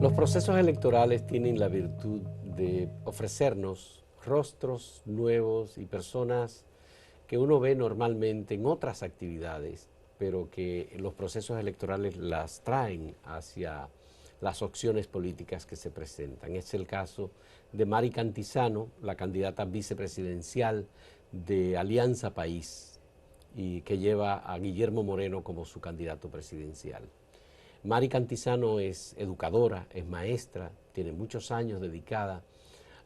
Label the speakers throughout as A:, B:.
A: Los procesos electorales tienen la virtud de ofrecernos rostros nuevos y personas que uno ve normalmente en otras actividades, pero que los procesos electorales las traen hacia las opciones políticas que se presentan. Es el caso de Mari Cantizano, la candidata vicepresidencial de Alianza País, y que lleva a Guillermo Moreno como su candidato presidencial. Mari Cantizano es educadora, es maestra, tiene muchos años dedicada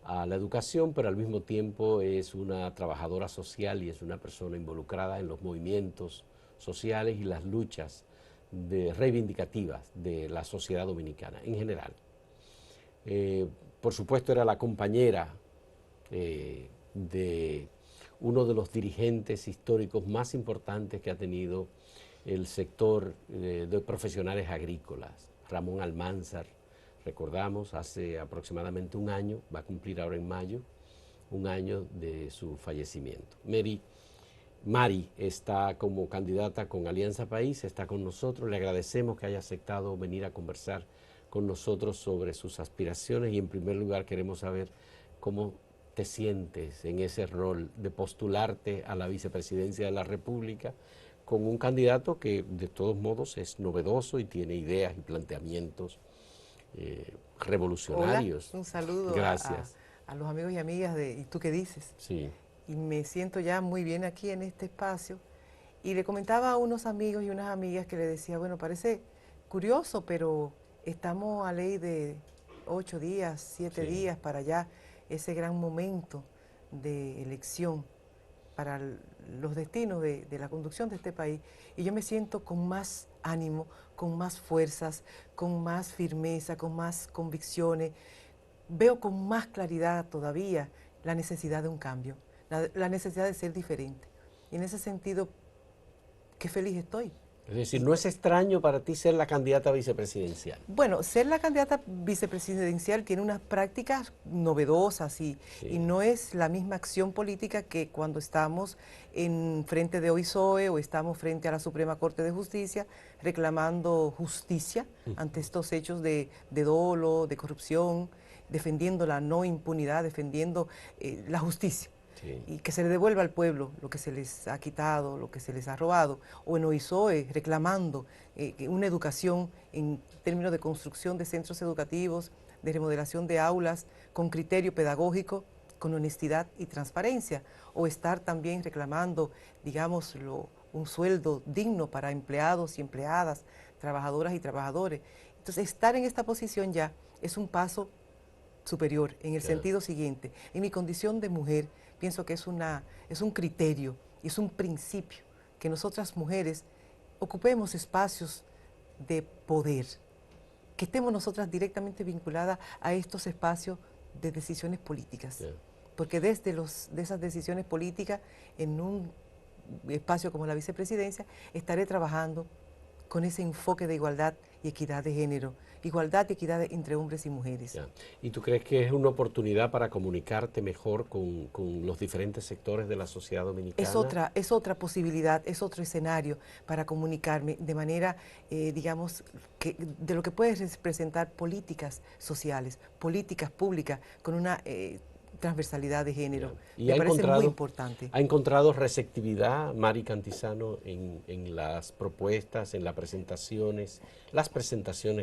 A: a la educación, pero al mismo tiempo es una trabajadora social y es una persona involucrada en los movimientos sociales y las luchas reivindicativas de la sociedad dominicana en general. Por supuesto era la compañera de uno de los dirigentes históricos más importantes que ha tenido el sector de profesionales agrícolas, Ramón Almanzar. Recordamos, hace aproximadamente un año, va a cumplir ahora en mayo, un año de su fallecimiento. Mari está como candidata con Alianza País, está con nosotros, le agradecemos que haya aceptado venir a conversar con nosotros sobre sus aspiraciones y en primer lugar queremos saber cómo te sientes en ese rol de postularte a la vicepresidencia de la República con un candidato que de todos modos es novedoso y tiene ideas y planteamientos
B: Hola,
A: revolucionarios.
B: un saludo
A: Gracias.
B: a los amigos y amigas de ¿Y tú qué dices?
A: Sí.
B: Y me siento ya muy bien aquí en este espacio. Y le comentaba a unos amigos y unas amigas que le decía, bueno, parece curioso, pero estamos a ley de 8 días, 7
A: Sí.
B: días para ya ese gran momento de elección para los destinos de la conducción de este país. Y yo me siento con más ánimo, con más fuerzas, con más firmeza, con más convicciones. Veo con más claridad todavía la necesidad de un cambio, la necesidad de ser diferente. Y en ese sentido, qué feliz estoy.
A: Es decir, no es extraño para ti ser la candidata vicepresidencial.
B: Bueno, ser la candidata vicepresidencial tiene unas prácticas novedosas y
A: Sí.
B: no es la misma acción política que cuando estamos en frente de OISOE o estamos frente a la Suprema Corte de Justicia reclamando justicia ante estos hechos de dolo, de corrupción, defendiendo la no impunidad, defendiendo la justicia.
A: Sí.
B: Y que se le devuelva al pueblo lo que se les ha quitado, lo que se les ha robado, o en OISOE reclamando una educación en términos de construcción de centros educativos, de remodelación de aulas, con criterio pedagógico, con honestidad y transparencia, o estar también reclamando, digámoslo, un sueldo digno para empleados y empleadas, trabajadoras y trabajadores. Entonces, estar en esta posición ya es un paso superior en el sentido siguiente. En mi condición de mujer, pienso que es un criterio y es un principio que nosotras mujeres ocupemos espacios de poder, que estemos nosotras directamente vinculadas a estos espacios de decisiones políticas. Porque de esas decisiones políticas, en un espacio como la vicepresidencia, estaré trabajando con ese enfoque de igualdad y equidad de género, igualdad y equidad entre hombres y mujeres.
A: Ya. ¿Y tú crees que es una oportunidad para comunicarte mejor con los diferentes sectores de la sociedad dominicana?
B: Es otra posibilidad, es otro escenario para comunicarme de manera, digamos, de lo que puede representar políticas sociales, políticas públicas con una transversalidad de género.
A: ¿Y
B: Me parece muy importante.
A: ha encontrado receptividad Mari Cantizano en las propuestas, en las presentaciones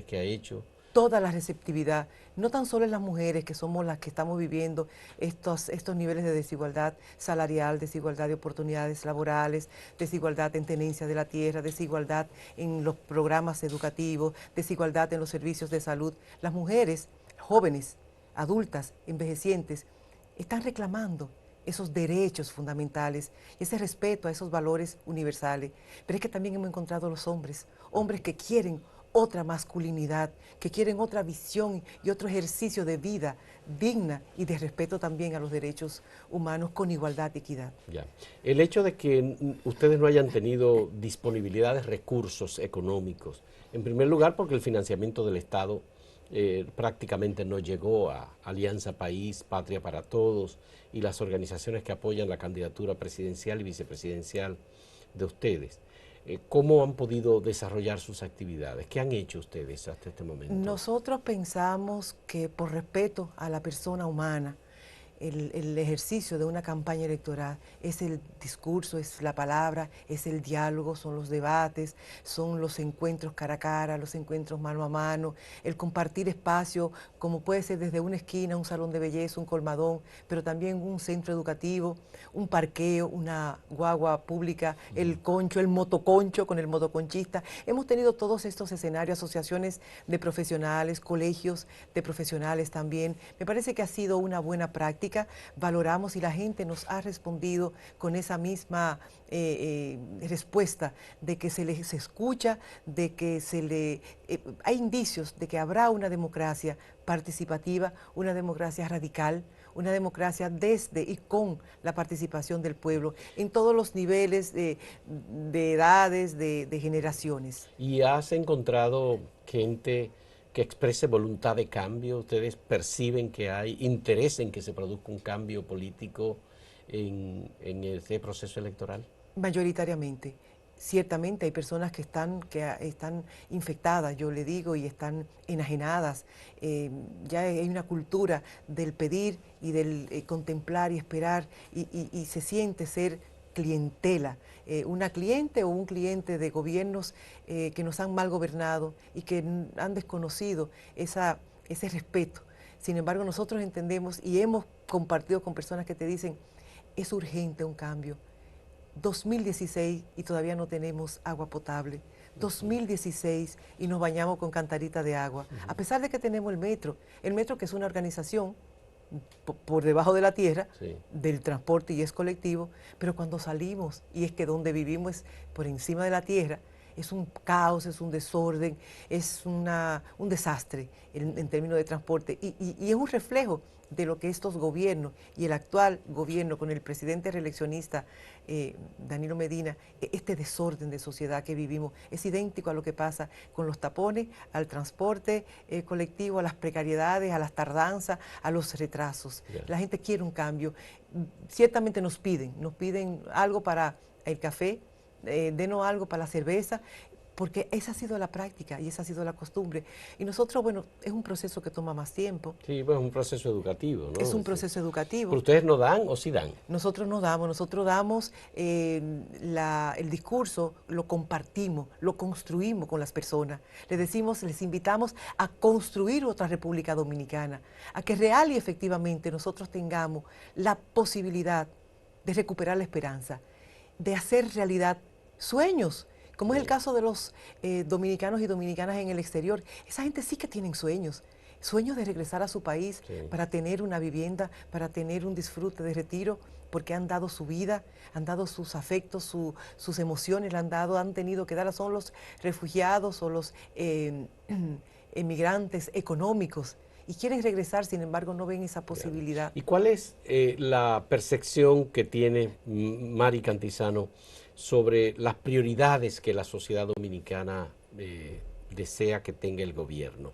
A: que ha hecho?
B: Toda la receptividad, no tan solo en las mujeres que somos las que estamos viviendo estos niveles de desigualdad salarial, desigualdad de oportunidades laborales, desigualdad en tenencia de la tierra, desigualdad en los programas educativos, desigualdad en los servicios de salud. Las mujeres jóvenes, adultas, envejecientes, están reclamando esos derechos fundamentales, ese respeto a esos valores universales. Pero es que también hemos encontrado los hombres que quieren otra masculinidad, que quieren otra visión y otro ejercicio de vida digna y de respeto también a los derechos humanos con igualdad y equidad.
A: Ya. El hecho de que ustedes no hayan tenido disponibilidad de recursos económicos, en primer lugar porque el financiamiento del Estado prácticamente no llegó a Alianza País, Patria para Todos y las organizaciones que apoyan la candidatura presidencial y vicepresidencial de ustedes. ¿Cómo han podido desarrollar sus actividades? ¿Qué han hecho ustedes hasta este momento?
B: Nosotros pensamos que por respeto a la persona humana, el ejercicio de una campaña electoral es el discurso, es la palabra, es el diálogo, son los debates, son los encuentros cara a cara, los encuentros mano a mano, el compartir espacio, como puede ser desde una esquina, un salón de belleza, un colmadón, pero también un centro educativo, un parqueo, una guagua pública, el concho, el motoconcho con el motoconchista. Hemos tenido todos estos escenarios, asociaciones de profesionales, colegios de profesionales también. Me parece que ha sido una buena práctica. Valoramos y la gente nos ha respondido con esa misma respuesta de que se les escucha, de que hay indicios de que habrá una democracia participativa, una democracia radical, una democracia desde y con la participación del pueblo en todos los niveles de edades, de generaciones.
A: ¿Y has encontrado gente que exprese voluntad de cambio? ¿Ustedes perciben que hay interés en que se produzca un cambio político en ese proceso electoral?
B: Mayoritariamente. Ciertamente hay personas que están infectadas, yo le digo, y están enajenadas. Ya hay una cultura del pedir y del contemplar y esperar y se siente ser clientela, una cliente o un cliente de gobiernos que nos han mal gobernado y que han desconocido ese respeto. Sin embargo, nosotros entendemos y hemos compartido con personas que te dicen, es urgente un cambio. 2016 y todavía no tenemos agua potable. 2016 y nos bañamos con cantarita de agua. A pesar de que tenemos el metro que es una organización por debajo de la tierra, sí, del transporte y es colectivo, pero cuando salimos, y es que donde vivimos es por encima de la tierra, es un caos, es un desorden, es un desastre en términos de transporte y es un reflejo de lo que estos gobiernos y el actual gobierno con el presidente reeleccionista Danilo Medina, este desorden de sociedad que vivimos es idéntico a lo que pasa con los tapones, al transporte colectivo, a las precariedades, a las tardanzas, a los retrasos. Yeah. La gente quiere un cambio. Ciertamente nos piden algo para el café, denos algo para la cerveza, porque esa ha sido la práctica y esa ha sido la costumbre. Y nosotros, bueno, es un proceso que toma más tiempo.
A: Sí, pues es un proceso educativo, ¿no?
B: Es un proceso educativo.
A: ¿Pero ustedes no dan o sí dan?
B: Nosotros no damos, nosotros damos el discurso, lo compartimos, lo construimos con las personas. Les decimos, les invitamos a construir otra República Dominicana, a que real y efectivamente nosotros tengamos la posibilidad de recuperar la esperanza, de hacer realidad sueños, como es el caso de los dominicanos y dominicanas en el exterior. Esa gente sí que tienen sueños de regresar a su país, sí, para tener una vivienda, para tener un disfrute de retiro, porque han dado su vida, han dado sus afectos, sus emociones, han tenido que dar, son los refugiados o los emigrantes económicos. Y quieren regresar, sin embargo, no ven esa posibilidad.
A: ¿Y cuál es la percepción que tiene Mari Cantizano sobre las prioridades que la sociedad dominicana desea que tenga el gobierno?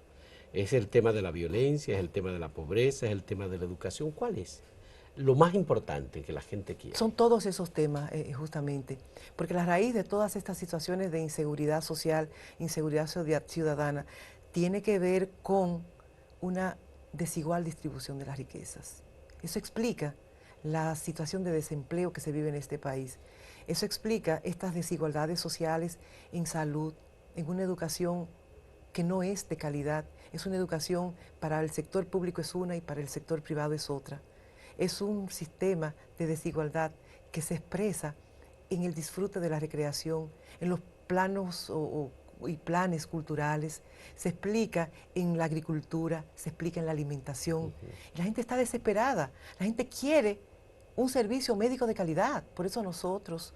A: ¿Es el tema de la violencia, es el tema de la pobreza, es el tema de la educación? ¿Cuál es lo más importante que la gente quiere?
B: Son todos esos temas, justamente, porque la raíz de todas estas situaciones de inseguridad social, inseguridad ciudadana, tiene que ver con una desigual distribución de las riquezas. Eso explica la situación de desempleo que se vive en este país. Eso explica estas desigualdades sociales en salud, en una educación que no es de calidad. Es una educación para el sector público es una y para el sector privado es otra. Es un sistema de desigualdad que se expresa en el disfrute de la recreación, en los planos y planes culturales, se explica en la agricultura, se explica en la alimentación. La gente está desesperada, la gente quiere un servicio médico de calidad, por eso nosotros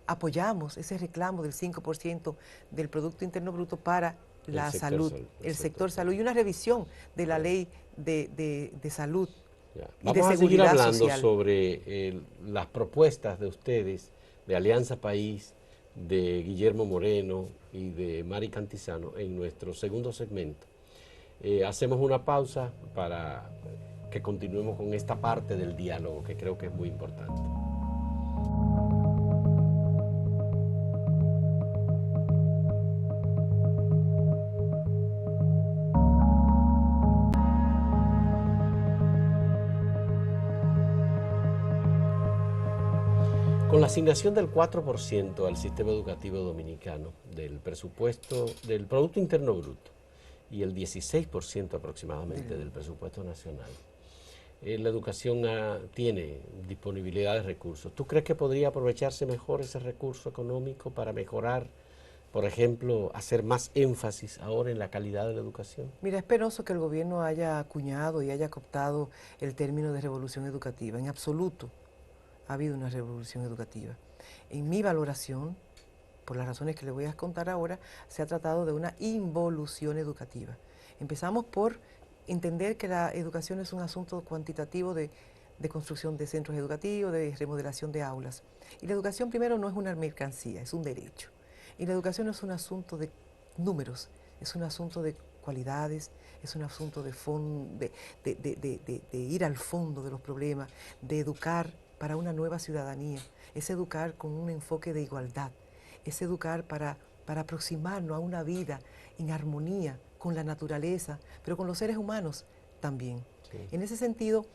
B: apoyamos ese reclamo del 5% del Producto Interno Bruto para la salud, el sector salud y una revisión de la ley de salud.
A: Vamos a seguir hablando sobre las propuestas de ustedes, de Alianza País, de Guillermo Moreno y de Mari Cantizano en nuestro segundo segmento. Hacemos una pausa para que continuemos con esta parte del diálogo que creo que es muy importante. la asignación del 4% al sistema educativo dominicano del presupuesto, del Producto Interno Bruto, y el 16% aproximadamente del presupuesto nacional, la educación tiene disponibilidad de recursos. ¿Tú crees que podría aprovecharse mejor ese recurso económico para mejorar, por ejemplo, hacer más énfasis ahora en la calidad de la educación?
B: Mira, es penoso que el gobierno haya acuñado y haya cooptado el término de revolución educativa. En absoluto ha habido una revolución educativa. En mi valoración, por las razones que le voy a contar ahora, se ha tratado de una involución educativa. Empezamos por entender que la educación es un asunto cuantitativo de construcción de centros educativos, de remodelación de aulas. Y la educación primero no es una mercancía, es un derecho. Y la educación no es un asunto de números, es un asunto de cualidades, es un asunto de ir al fondo de los problemas, de educar para una nueva ciudadanía, es educar con un enfoque de igualdad, es educar para aproximarnos a una vida en armonía con la naturaleza, pero con los seres humanos también. Sí. En ese sentido,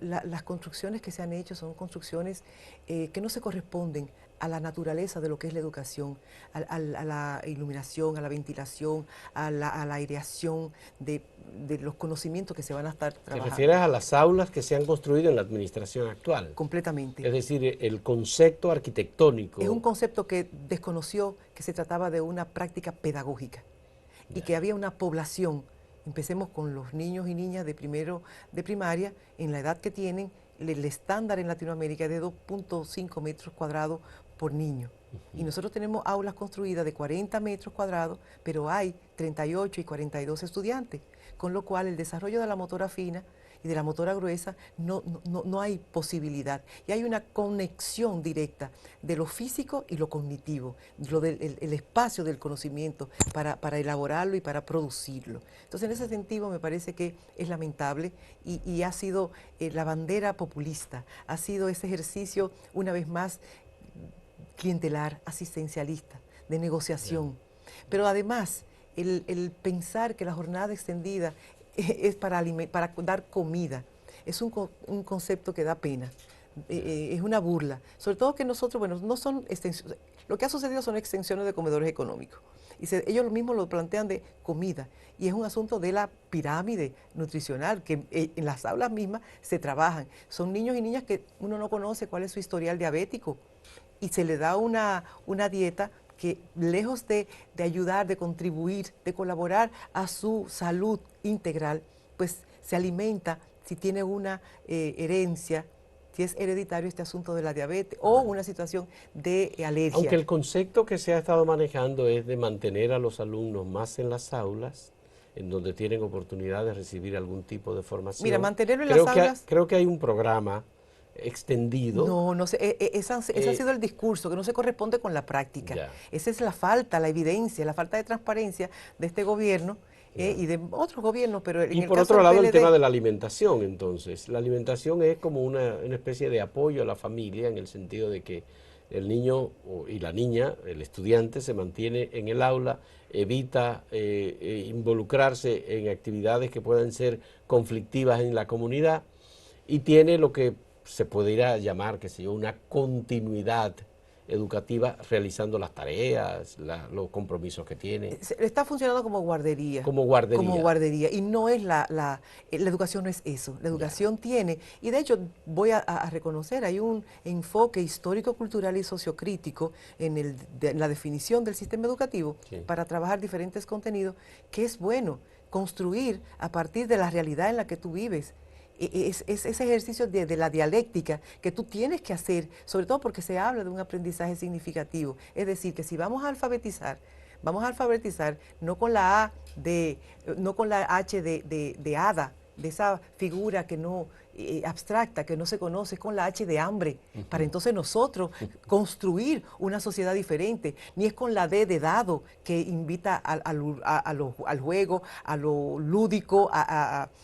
B: las construcciones que se han hecho son construcciones que no se corresponden a la naturaleza de lo que es la educación, a la iluminación, a la ventilación, a la aireación de los conocimientos que se van a estar trabajando.
A: ¿Te refieres a las aulas que se han construido en la administración actual?
B: Completamente.
A: Es decir, el concepto arquitectónico.
B: Es un concepto que desconoció que se trataba de una práctica pedagógica y que había una población. Empecemos con los niños y niñas de primero de primaria, en la edad que tienen, el estándar en Latinoamérica es de 2.5 metros cuadrados por niño. Y nosotros tenemos aulas construidas de 40 metros cuadrados, pero hay 38 y 42 estudiantes, con lo cual el desarrollo de la motora fina y de la motora gruesa no hay posibilidad. Y hay una conexión directa de lo físico y lo cognitivo, el espacio del conocimiento para elaborarlo y para producirlo. Entonces, en ese sentido, me parece que es lamentable y ha sido la bandera populista, ha sido ese ejercicio, una vez más, clientelar, asistencialista, de negociación. Pero además, el pensar que la jornada extendida es para dar comida, es un concepto que da pena, es una burla. Sobre todo que nosotros, bueno, no son extensiones, lo que ha sucedido son extensiones de comedores económicos. Y ellos mismos lo plantean de comida, y es un asunto de la pirámide nutricional, que en las aulas mismas se trabajan. Son niños y niñas que uno no conoce cuál es su historial diabético, y se le da una dieta que lejos de ayudar, de contribuir, de colaborar a su salud integral, pues se alimenta, si tiene una herencia, si es hereditario este asunto de la diabetes o una situación de alergia.
A: Aunque el concepto que se ha estado manejando es de mantener a los alumnos más en las aulas, en donde tienen oportunidad de recibir algún tipo de formación.
B: Mira, mantenerlo en las aulas...
A: Creo que hay un programa extendido.
B: No sé, ese ha sido el discurso, que no se corresponde con la práctica. Ya. Esa es la falta, la evidencia, la falta de transparencia de este gobierno y de otros gobiernos, pero en
A: y
B: el
A: por
B: caso
A: otro lado,
B: del
A: el tema de la alimentación, entonces. La alimentación es como una especie de apoyo a la familia, en el sentido de que el niño y la niña, el estudiante, se mantiene en el aula, evita involucrarse en actividades que puedan ser conflictivas en la comunidad, y tiene lo que se podría llamar, qué sé yo, una continuidad educativa, realizando las tareas, los compromisos que tiene.
B: Está funcionando como guardería.
A: Como guardería.
B: Como guardería. Y no es la educación no es eso. La educación tiene, y de hecho voy a reconocer, hay un enfoque histórico, cultural y sociocrítico en la definición del sistema educativo para trabajar diferentes contenidos, que es bueno construir a partir de la realidad en la que tú vives. Es ese ejercicio de la dialéctica que tú tienes que hacer, sobre todo porque se habla de un aprendizaje significativo. Es decir, que si vamos a alfabetizar no con la no con la H de hada, de esa figura que no abstracta, que no se conoce, con la H de hambre, para entonces nosotros construir una sociedad diferente, ni es con la D de dado, que invita al juego, a lo lúdico,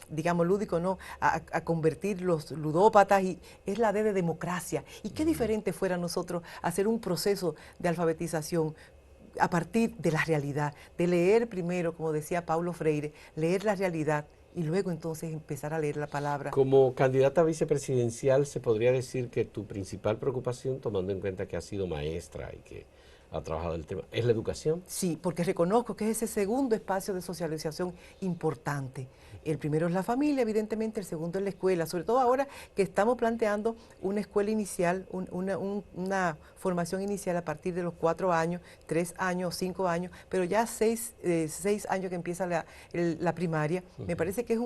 B: digamos lúdico, no, a convertir los ludópatas, y es la D de democracia. Y qué diferente fuera nosotros hacer un proceso de alfabetización a partir de la realidad, de leer primero, como decía Paulo Freire, leer la realidad y luego entonces empezar a leer la palabra.
A: Como candidata vicepresidencial, ¿se podría decir que tu principal preocupación, tomando en cuenta que has sido maestra y que ha trabajado el tema, es la educación?
B: Sí, porque reconozco que es ese segundo espacio de socialización importante. El primero es la familia, evidentemente, el segundo es la escuela, sobre todo ahora que estamos planteando una escuela inicial, una formación inicial a partir de los 4 años, 3 años, 5 años, pero ya 6 años que empieza la primaria, me parece que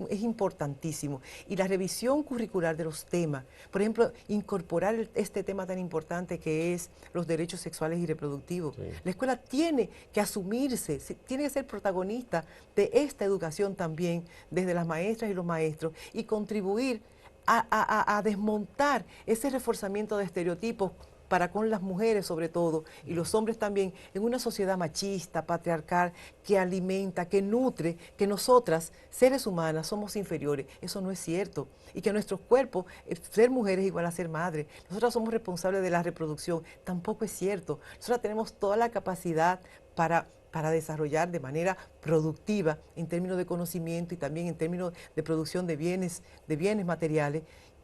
B: es importantísimo. Y la revisión curricular de los temas, por ejemplo, incorporar este tema tan importante que es los derechos sexuales y reproductivos. Sí. La escuela tiene que asumirse, tiene que ser protagonista de esta educación también, desde las maestras y los maestros, y contribuir a desmontar ese reforzamiento de estereotipos para con las mujeres sobre todo, y los hombres también, en una sociedad machista, patriarcal, que alimenta, que nutre, que nosotras, seres humanas, somos inferiores. Eso no es cierto. Y que nuestros cuerpos, ser mujer es igual a ser madre. Nosotras somos responsables de la reproducción. Tampoco es cierto. Nosotras tenemos toda la capacidad para desarrollar de manera productiva en términos de conocimiento y también en términos de producción de bienes materiales.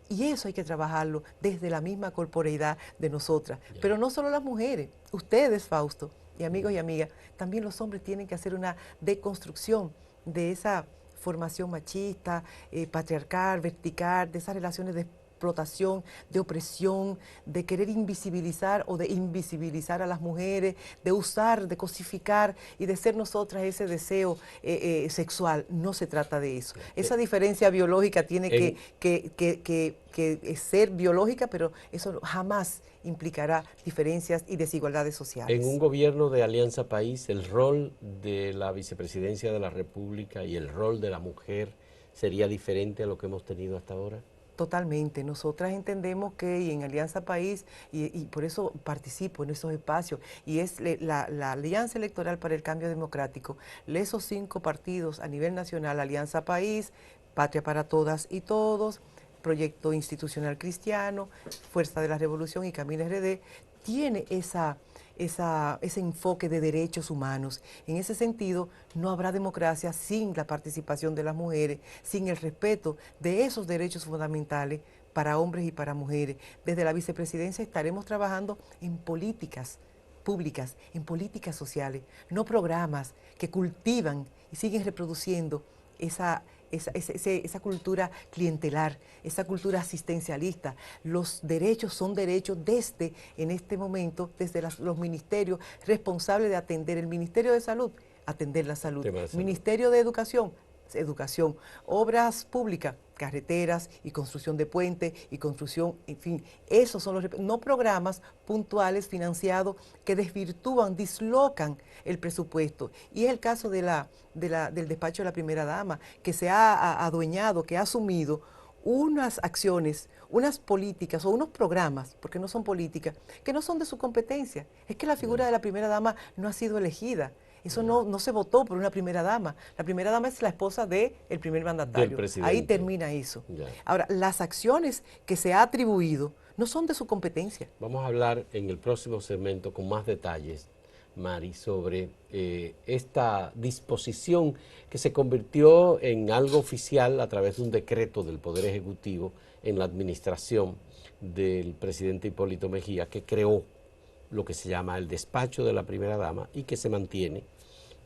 B: Y eso hay que trabajarlo desde la misma corporeidad de nosotras. Yeah. Pero no solo las mujeres, ustedes, Fausto, y amigos y amigas, también los hombres tienen que hacer una deconstrucción de esa formación machista, patriarcal, vertical, de esas relaciones de explotación, de opresión, de querer invisibilizar o de invisibilizar a las mujeres, de usar, de cosificar y de ser nosotras ese deseo sexual. No se trata de eso. Esa diferencia biológica tiene que ser biológica, pero eso jamás implicará diferencias y desigualdades sociales.
A: En un gobierno de Alianza País, el rol de la vicepresidencia de la República y el rol de la mujer sería diferente a lo que hemos tenido hasta ahora.
B: Totalmente. Nosotras entendemos que y en Alianza País, y por eso participo en esos espacios, y es la Alianza Electoral para el Cambio Democrático, esos 5 partidos a nivel nacional, Alianza País, Patria para Todas y Todos, Proyecto Institucional Cristiano, Fuerza de la Revolución y Camino RD, tiene ese enfoque de derechos humanos. En ese sentido, no habrá democracia sin la participación de las mujeres, sin el respeto de esos derechos fundamentales para hombres y para mujeres. Desde la vicepresidencia estaremos trabajando en políticas públicas, en políticas sociales, no programas que cultivan y siguen reproduciendo esa cultura clientelar, esa cultura asistencialista. Los derechos son derechos desde, en este momento, desde los ministerios responsables de atender. El Ministerio de Salud, atender la salud. Ministerio de Educación, obras públicas, carreteras y construcción de puentes y construcción, en fin, esos son no programas puntuales financiados que desvirtúan, dislocan el presupuesto. Y es el caso del despacho de la primera dama, que se ha adueñado, que ha asumido unas acciones, unas políticas o unos programas, porque no son políticas, que no son de su competencia. Es que la figura de la primera dama no ha sido elegida. Eso no se votó por una primera dama. La primera dama es la esposa del primer mandatario. Ahí termina eso. Ya. Ahora, las acciones que se ha atribuido no son de su competencia.
A: Vamos a hablar en el próximo segmento con más detalles, Mari, sobre esta disposición que se convirtió en algo oficial a través de un decreto del Poder Ejecutivo en la administración del presidente Hipólito Mejía, que creó lo que se llama el despacho de la primera dama y que se mantiene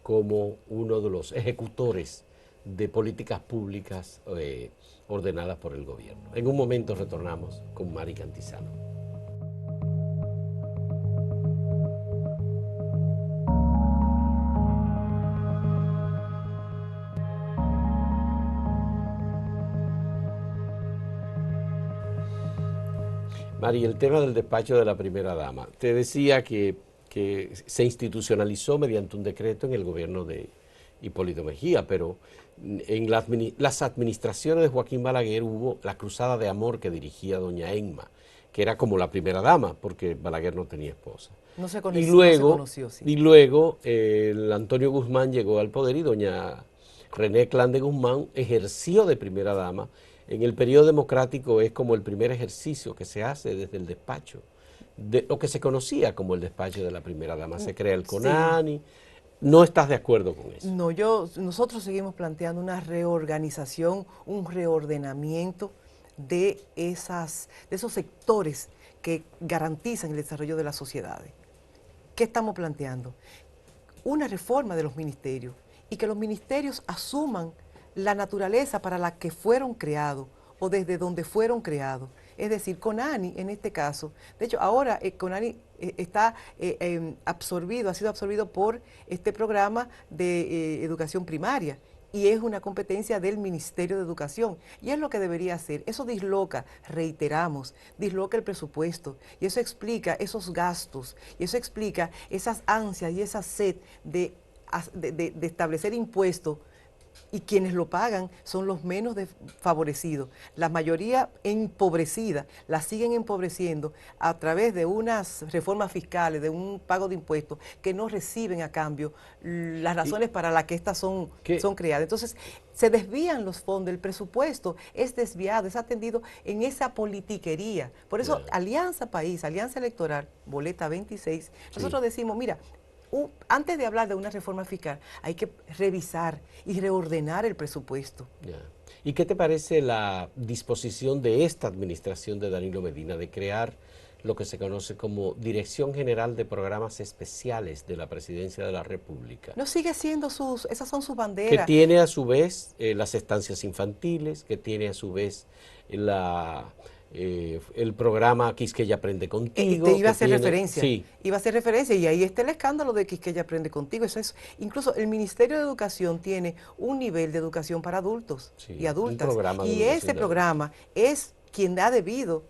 A: como uno de los ejecutores de políticas públicas ordenadas por el gobierno. En un momento retornamos con Mari Cantizano. Mari, el tema del despacho de la primera dama. Te decía que se institucionalizó mediante un decreto en el gobierno de Hipólito Mejía, pero en las administraciones de Joaquín Balaguer hubo la cruzada de amor que dirigía doña Emma, que era como la primera dama, porque Balaguer no tenía esposa.
B: No se conoció, sí.
A: Y luego el Antonio Guzmán llegó al poder y doña René Clan de Guzmán ejerció de primera dama. En el periodo democrático es como el primer ejercicio que se hace desde el despacho, de lo que se conocía como el despacho de la primera dama. Se crea el CONANI, no estás de acuerdo con eso.
B: No, nosotros seguimos planteando una reorganización, un reordenamiento de esos sectores que garantizan el desarrollo de las sociedades. ¿Qué estamos planteando? Una reforma de los ministerios y que los ministerios asuman la naturaleza para la que fueron creados o desde donde fueron creados. Es decir, CONANI en este caso, de hecho ahora CONANI está ha sido absorbido por este programa de educación primaria y es una competencia del Ministerio de Educación y es lo que debería hacer. Eso disloca, reiteramos, disloca el presupuesto y eso explica esos gastos y eso explica esas ansias y esa sed de establecer impuestos y quienes lo pagan son los menos favorecidos. La mayoría empobrecida la siguen empobreciendo a través de unas reformas fiscales, de un pago de impuestos que no reciben a cambio las razones para las que estas son creadas. Entonces, se desvían los fondos, el presupuesto es desviado, es atendido en esa politiquería. Por eso, Alianza País, Alianza Electoral, boleta 26, nosotros decimos, mira, antes de hablar de una reforma fiscal, hay que revisar y reordenar el presupuesto.
A: ¿Y qué te parece la disposición de esta administración de Danilo Medina de crear lo que se conoce como Dirección General de Programas Especiales de la Presidencia de la República?
B: No, sigue siendo esas son sus banderas.
A: Que tiene a su vez las estancias infantiles, que tiene a su vez el programa Quisqueya Aprende Contigo.
B: Te iba a hacer referencia.
A: Sí.
B: Iba a hacer referencia y ahí está el escándalo de Quisqueya Aprende Contigo. Eso es, incluso el Ministerio de Educación tiene un nivel de educación para adultos y adultas. Y ese programa es quien ha debido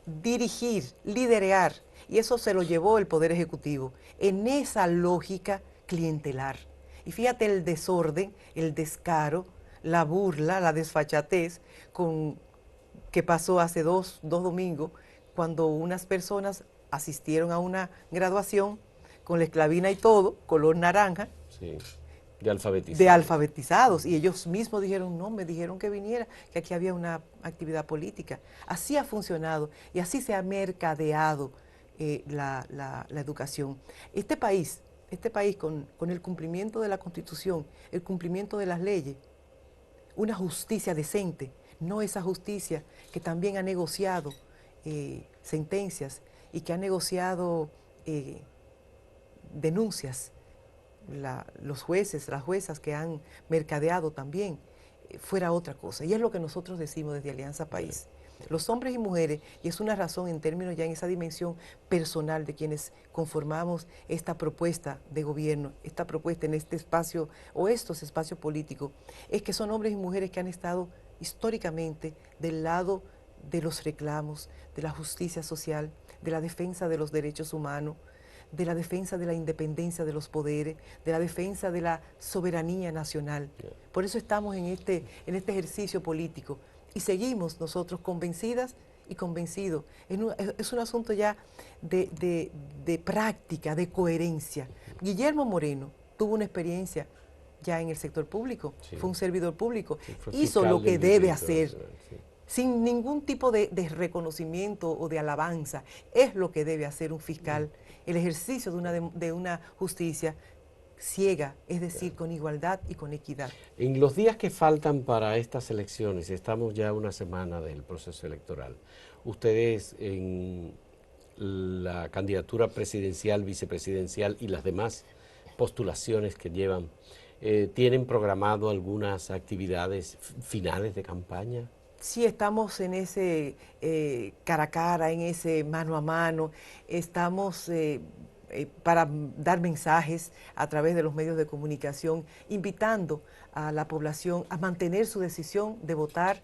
B: dirigir, liderar, y eso se lo llevó el Poder Ejecutivo, en esa lógica clientelar. Y fíjate el desorden, el descaro, la burla, la desfachatez que pasó hace dos domingos, cuando unas personas asistieron a una graduación con la esclavina y todo, color naranja.
A: Sí, de alfabetizados.
B: De alfabetizados. Y ellos mismos dijeron, no, me dijeron que viniera, que aquí había una actividad política. Así ha funcionado y así se ha mercadeado la educación. Este país con el cumplimiento de la Constitución, el cumplimiento de las leyes, una justicia decente, no esa justicia que también ha negociado sentencias y que ha negociado denuncias, los jueces, las juezas que han mercadeado también, fuera otra cosa. Y es lo que nosotros decimos desde Alianza País. Los hombres y mujeres, y es una razón en términos ya en esa dimensión personal de quienes conformamos esta propuesta de gobierno, esta propuesta en este espacio o estos espacios políticos, es que son hombres y mujeres que han estado históricamente del lado de los reclamos, de la justicia social, de la defensa de los derechos humanos, de la defensa de la independencia de los poderes, de la defensa de la soberanía nacional. Por eso estamos en este ejercicio político y seguimos nosotros convencidas y convencidos. Es un asunto ya de práctica, de coherencia. Guillermo Moreno tuvo una experiencia ya en el sector público, fue un servidor público, hizo lo que debe hacer, sin ningún tipo de reconocimiento o de alabanza, es lo que debe hacer un fiscal, el ejercicio de una justicia ciega, es decir, con igualdad y con equidad.
A: En los días que faltan para estas elecciones, estamos ya a una semana del proceso electoral, ustedes en la candidatura presidencial, vicepresidencial y las demás postulaciones que llevan, ¿tienen programado algunas actividades finales de campaña?
B: Sí, estamos en ese cara a cara, en ese mano a mano, estamos para dar mensajes a través de los medios de comunicación, invitando a la población a mantener su decisión de votar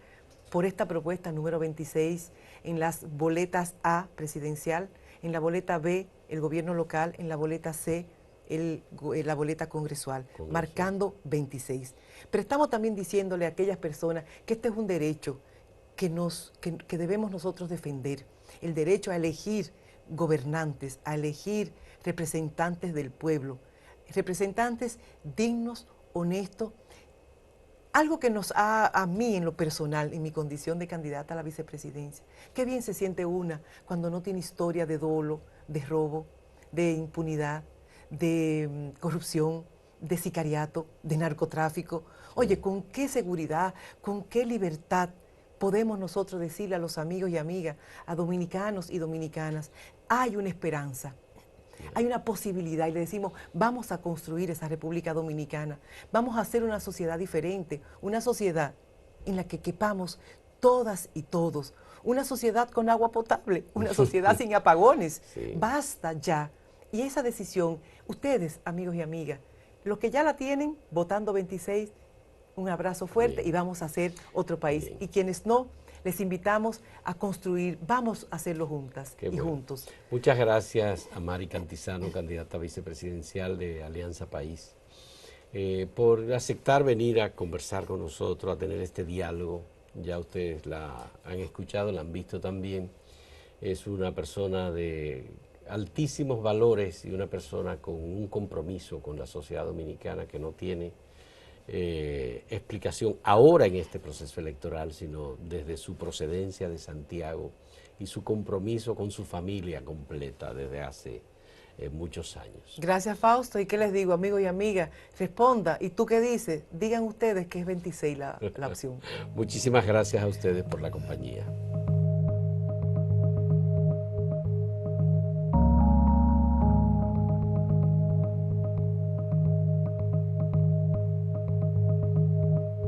B: por esta propuesta número 26 en las boletas A, presidencial, en la boleta B, el gobierno local, en la boleta C, la boleta congresual, marcando 26. Pero estamos también diciéndole a aquellas personas que este es un derecho que debemos nosotros defender, el derecho a elegir gobernantes, a elegir representantes del pueblo, representantes dignos, honestos. Algo que a mí en lo personal, en mi condición de candidata a la vicepresidencia, qué bien se siente una cuando no tiene historia de dolo, de robo, de impunidad, de corrupción, de sicariato, de narcotráfico. Oye, ¿con qué seguridad, con qué libertad podemos nosotros decirle a los amigos y amigas, a dominicanos y dominicanas, hay una esperanza? Hay una posibilidad y le decimos, vamos a construir esa República Dominicana, vamos a hacer una sociedad diferente, una sociedad en la que quepamos todas y todos, una sociedad con agua potable, una sociedad sin apagones.
A: Sí.
B: Basta ya. Y esa decisión, ustedes, amigos y amigas, los que ya la tienen, votando 26, un abrazo fuerte. Bien. Y vamos a hacer otro país. Bien. Y quienes no, les invitamos a construir, vamos a hacerlo juntas y juntos.
A: Muchas gracias a Mari Cantizano, candidata vicepresidencial de Alianza País, por aceptar venir a conversar con nosotros, a tener este diálogo. Ya ustedes la han escuchado, la han visto también. Es una persona de altísimos valores y una persona con un compromiso con la sociedad dominicana que no tiene explicación ahora en este proceso electoral, sino desde su procedencia de Santiago y su compromiso con su familia completa desde hace muchos años.
B: Gracias, Fausto. ¿Y qué les digo, amigos y amigas? Responda. ¿Y tú qué dices? Digan ustedes que es 26 la opción.
A: Muchísimas gracias a ustedes por la compañía.